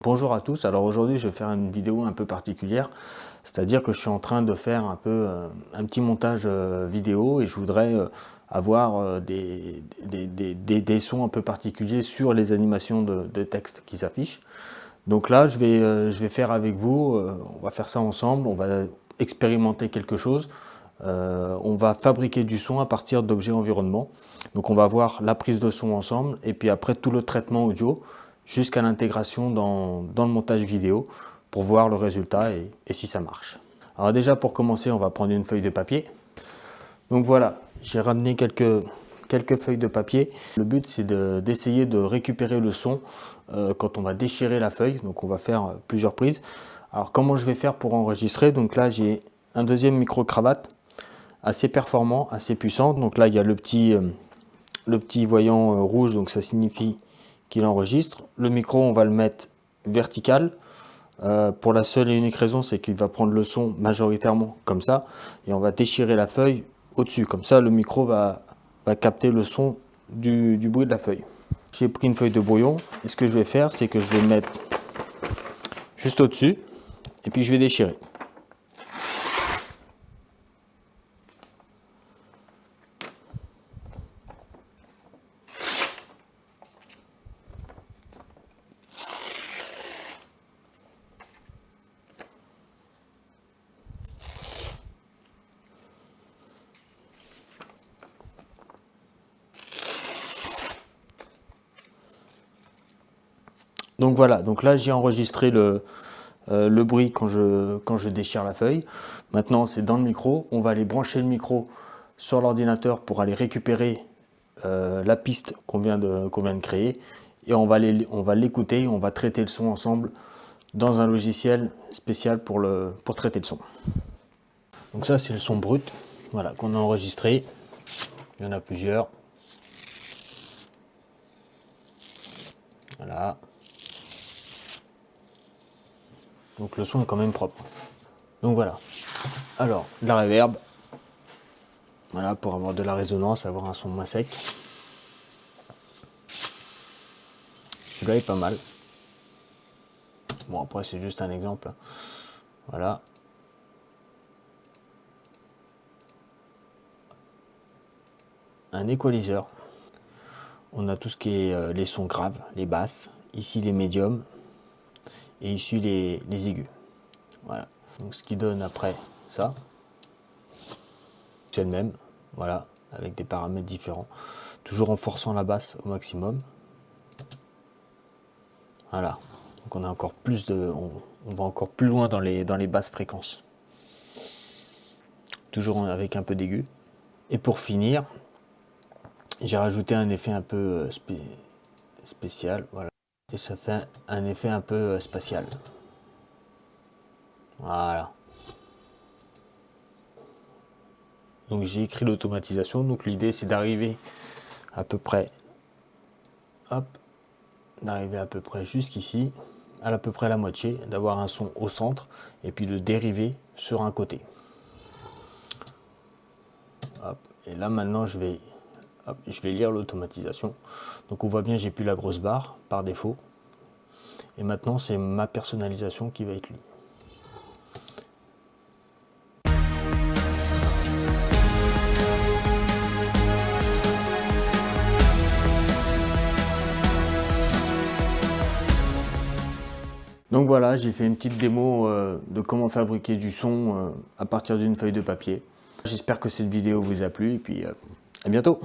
Bonjour à tous, alors aujourd'hui je vais faire une vidéo un peu particulière, c'est-à-dire que je suis en train de faire un petit montage vidéo et je voudrais avoir des sons un peu particuliers sur les animations de texte qui s'affichent. Donc là je vais faire avec vous, on va faire ça ensemble, on va expérimenter quelque chose, on va fabriquer du son à partir d'objets environnement. Donc on va voir la prise de son ensemble et puis après tout le traitement audio jusqu'à l'intégration dans le montage vidéo pour voir le résultat et si ça marche. Alors déjà pour commencer on va prendre une feuille de papier. Donc voilà, j'ai ramené quelques feuilles de papier. Le but c'est d'essayer de récupérer le son quand on va déchirer la feuille. Donc on va faire plusieurs prises. Alors comment je vais faire pour enregistrer? Donc là j'ai un deuxième micro-cravate assez performant, assez puissant. Donc là il y a le petit voyant rouge, donc ça signifie qu'il enregistre. Le micro on va le mettre vertical pour la seule et unique raison c'est qu'il va prendre le son majoritairement comme ça et on va déchirer la feuille au-dessus, comme ça le micro va capter le son du bruit de la feuille. J'ai pris une feuille de brouillon et ce que je vais faire c'est que je vais mettre juste au-dessus et puis je vais déchirer. Donc voilà, donc là j'ai enregistré le bruit quand je déchire la feuille. Maintenant c'est dans le micro, on va aller brancher le micro sur l'ordinateur pour aller récupérer la piste qu'on vient de créer et on va l'écouter, on va traiter le son ensemble dans un logiciel spécial pour traiter le son. Donc ça c'est le son brut, voilà, qu'on a enregistré, il y en a plusieurs. Voilà. Donc le son est quand même propre. Donc voilà. Alors, de la reverb. Voilà, pour avoir de la résonance, avoir un son moins sec. Celui-là est pas mal. Bon, après c'est juste un exemple. Voilà. Un équaliseur. On a tout ce qui est les sons graves, les basses. Ici les médiums. Et ici les aigus. Voilà. Donc ce qui donne après ça. C'est le même. Voilà. Avec des paramètres différents. Toujours en forçant la basse au maximum. Voilà. Donc on a encore plus on va encore plus loin dans les basses fréquences. Toujours avec un peu d'aigu. Et pour finir, j'ai rajouté un effet un peu spécial, voilà. Et ça fait un effet un peu spatial. Voilà. Donc j'ai écrit l'automatisation. Donc l'idée c'est d'arriver à peu près, hop, d'arriver à peu près jusqu'ici, à peu près la moitié, d'avoir un son au centre et puis de dériver sur un côté. Hop. Et là maintenant je vais lire l'automatisation. Donc on voit bien j'ai plus la grosse barre par défaut. Et maintenant c'est ma personnalisation qui va être lue. Donc voilà, j'ai fait une petite démo de comment fabriquer du son à partir d'une feuille de papier. J'espère que cette vidéo vous a plu et puis à bientôt.